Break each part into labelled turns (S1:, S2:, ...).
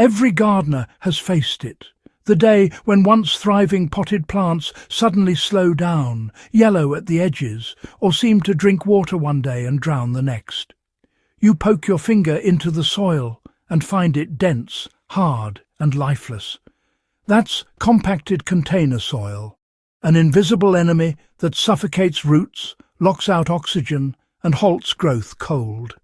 S1: Every gardener has faced it. The day when once thriving potted plants suddenly slow down, yellow at the edges, or seem to drink water one day and drown the next. You poke your finger into the soil and find it dense, hard and lifeless. That's compacted container soil, an invisible enemy that suffocates roots, locks out oxygen and halts growth cold.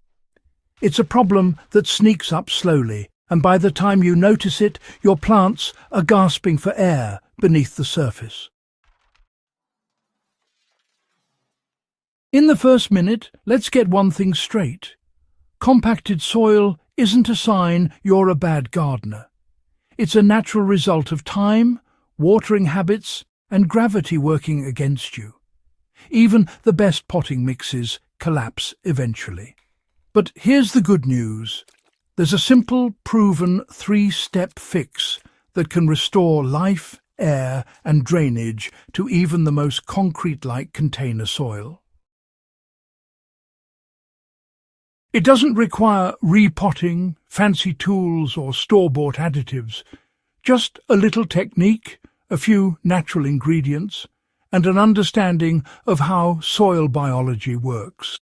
S1: It's a problem that sneaks up slowly, and by the time you notice it, your plants are gasping for air beneath the surface. In the first minute, let's get one thing straight. Compacted soil isn't a sign you're a bad gardener. It's a natural result of time, watering habits, and gravity working against you. Even the best potting mixes collapse eventually. But here's the good news. There's a simple, proven three-step fix that can restore life, air, and drainage to even the most concrete-like container soil. It doesn't require repotting, fancy tools, or store-bought additives. Just a little technique, a few natural ingredients, and an understanding of how soil biology works.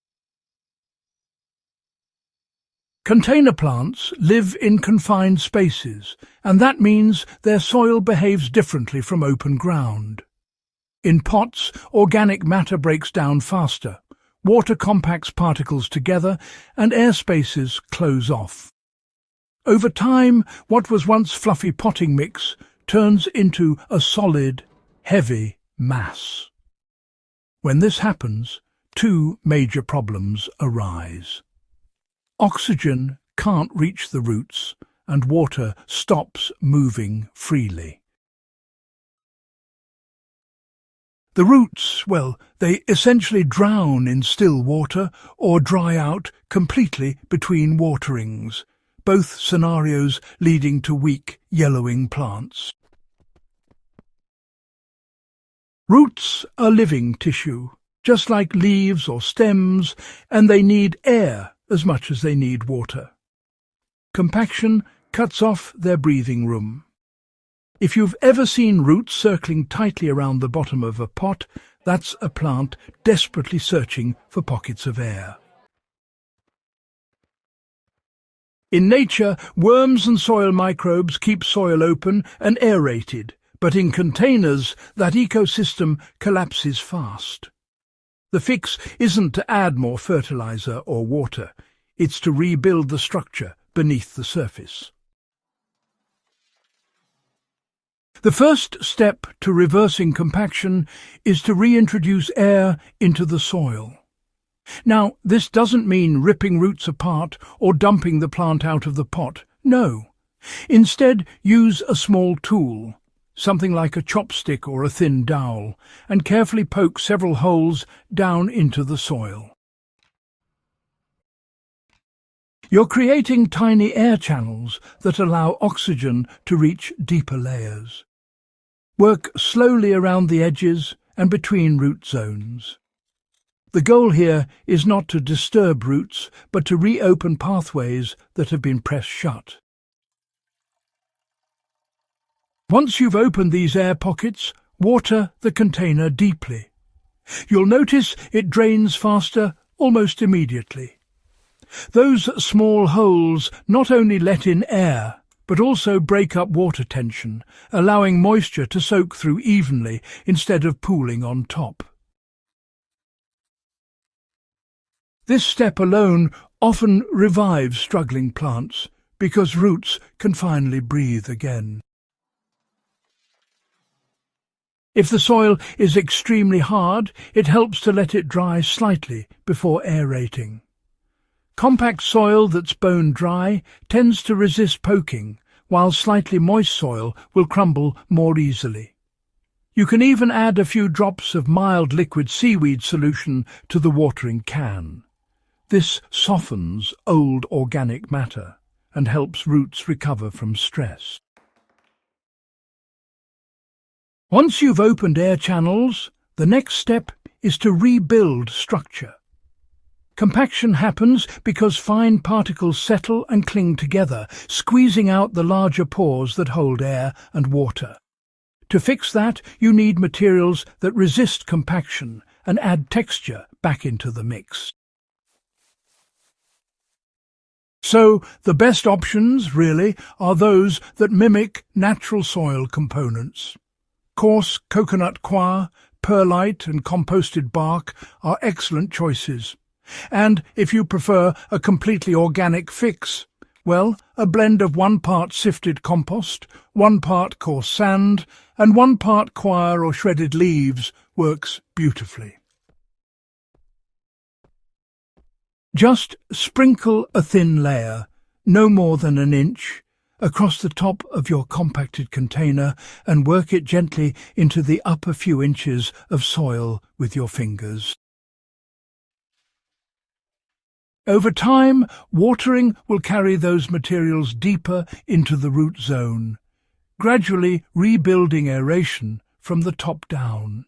S1: Container plants live in confined spaces, and that means their soil behaves differently from open ground. In pots, organic matter breaks down faster, water compacts particles together, and air spaces close off. Over time, what was once fluffy potting mix turns into a solid, heavy mass. When this happens, two major problems arise. Oxygen can't reach the roots, and water stops moving freely. The roots, they essentially drown in still water or dry out completely between waterings, both scenarios leading to weak, yellowing plants. Roots are living tissue, just like leaves or stems, and they need air as much as they need water. Compaction cuts off their breathing room. If you've ever seen roots circling tightly around the bottom of a pot, that's a plant desperately searching for pockets of air. In nature, worms and soil microbes keep soil open and aerated, but in containers, that ecosystem collapses fast. The fix isn't to add more fertilizer or water, it's to rebuild the structure beneath the surface. The first step to reversing compaction is to reintroduce air into the soil. Now, this doesn't mean ripping roots apart or dumping the plant out of the pot. No. Instead, use a small tool, something like a chopstick or a thin dowel, and carefully poke several holes down into the soil. You're creating tiny air channels that allow oxygen to reach deeper layers. Work slowly around the edges and between root zones. The goal here is not to disturb roots, but to reopen pathways that have been pressed shut. Once you've opened these air pockets, water the container deeply. You'll notice it drains faster almost immediately. Those small holes not only let in air, but also break up water tension, allowing moisture to soak through evenly instead of pooling on top. This step alone often revives struggling plants, because roots can finally breathe again. If the soil is extremely hard, it helps to let it dry slightly before aerating. Compact soil that's bone dry tends to resist poking, while slightly moist soil will crumble more easily. You can even add a few drops of mild liquid seaweed solution to the watering can. This softens old organic matter and helps roots recover from stress. Once you've opened air channels, the next step is to rebuild structure. Compaction happens because fine particles settle and cling together, squeezing out the larger pores that hold air and water. To fix that, you need materials that resist compaction and add texture back into the mix. So, the best options, really, are those that mimic natural soil components. Coarse coconut coir, perlite and composted bark are excellent choices. And if you prefer a completely organic fix, well, a blend of 1 part sifted compost, 1 part coarse sand, and 1 part coir or shredded leaves works beautifully. Just sprinkle a thin layer, no more than an inch, across the top of your compacted container and work it gently into the upper few inches of soil with your fingers. Over time, watering will carry those materials deeper into the root zone, gradually rebuilding aeration from the top down.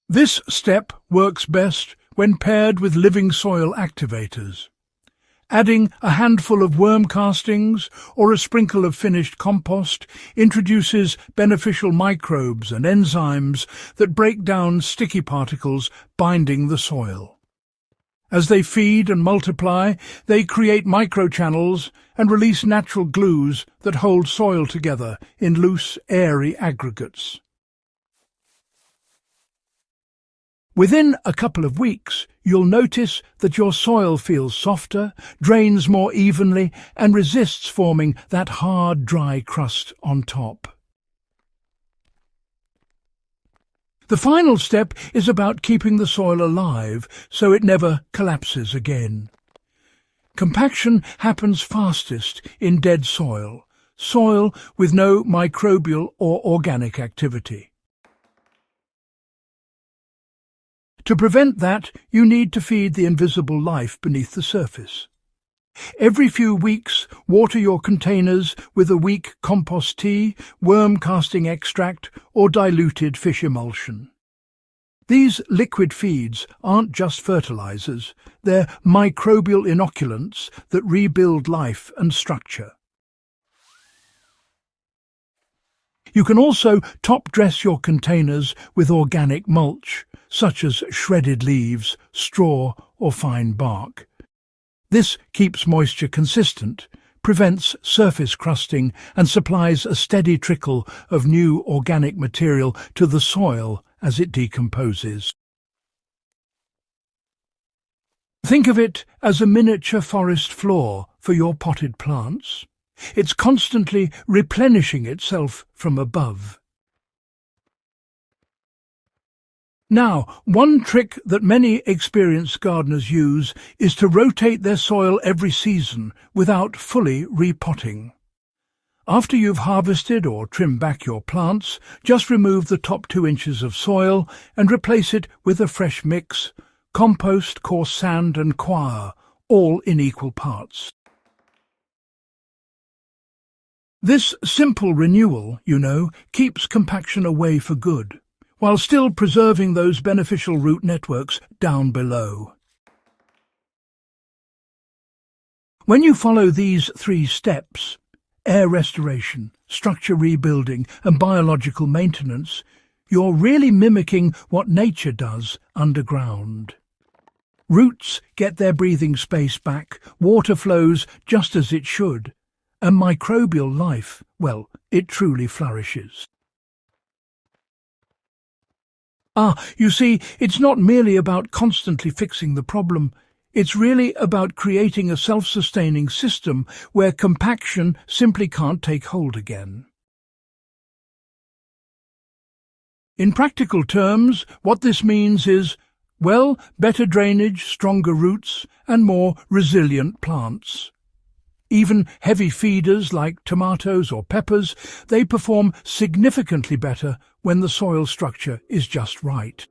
S1: This step works best when paired with living soil activators. Adding a handful of worm castings or a sprinkle of finished compost introduces beneficial microbes and enzymes that break down sticky particles binding the soil. As they feed and multiply, they create microchannels and release natural glues that hold soil together in loose, airy aggregates. Within a couple of weeks, you'll notice that your soil feels softer, drains more evenly, and resists forming that hard, dry crust on top. The final step is about keeping the soil alive so it never collapses again. Compaction happens fastest in dead soil, soil with no microbial or organic activity. To prevent that, you need to feed the invisible life beneath the surface. Every few weeks, water your containers with a weak compost tea, worm casting extract, or diluted fish emulsion. These liquid feeds aren't just fertilizers, they're microbial inoculants that rebuild life and structure. You can also top-dress your containers with organic mulch, such as shredded leaves, straw or fine bark. This keeps moisture consistent, prevents surface crusting and supplies a steady trickle of new organic material to the soil as it decomposes. Think of it as a miniature forest floor for your potted plants. It's constantly replenishing itself from above. Now, one trick that many experienced gardeners use is to rotate their soil every season without fully repotting. After you've harvested or trimmed back your plants, just remove the top 2 inches of soil and replace it with a fresh mix, compost, coarse sand and coir, all in equal parts. This simple renewal, keeps compaction away for good, while still preserving those beneficial root networks down below. When you follow these 3 steps, air restoration, structure rebuilding and biological maintenance, you're really mimicking what nature does underground. Roots get their breathing space back, water flows just as it should, and microbial life, well, it truly flourishes. You see, it's not merely about constantly fixing the problem. It's really about creating a self-sustaining system where compaction simply can't take hold again. In practical terms, what this means is, well, better drainage, stronger roots, and more resilient plants. Even heavy feeders like tomatoes or peppers, they perform significantly better when the soil structure is just right.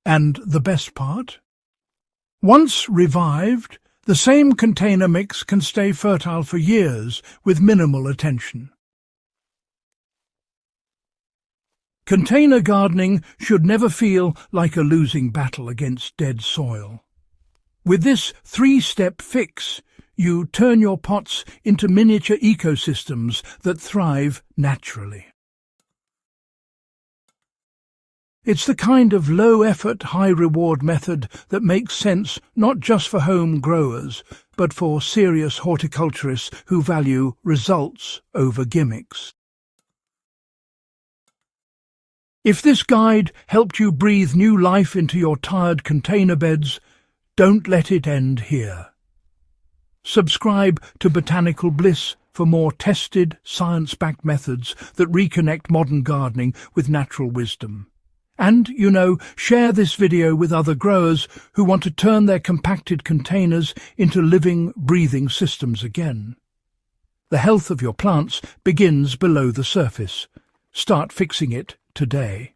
S1: And the best part? Once revived, the same container mix can stay fertile for years with minimal attention. Container gardening should never feel like a losing battle against dead soil. With this 3-step fix, you turn your pots into miniature ecosystems that thrive naturally. It's the kind of low-effort, high-reward method that makes sense not just for home growers, but for serious horticulturists who value results over gimmicks. If this guide helped you breathe new life into your tired container beds, don't let it end here. Subscribe to Botanical Bliss for more tested, science-backed methods that reconnect modern gardening with natural wisdom. And, share this video with other growers who want to turn their compacted containers into living, breathing systems again. The health of your plants begins below the surface. Start fixing it today.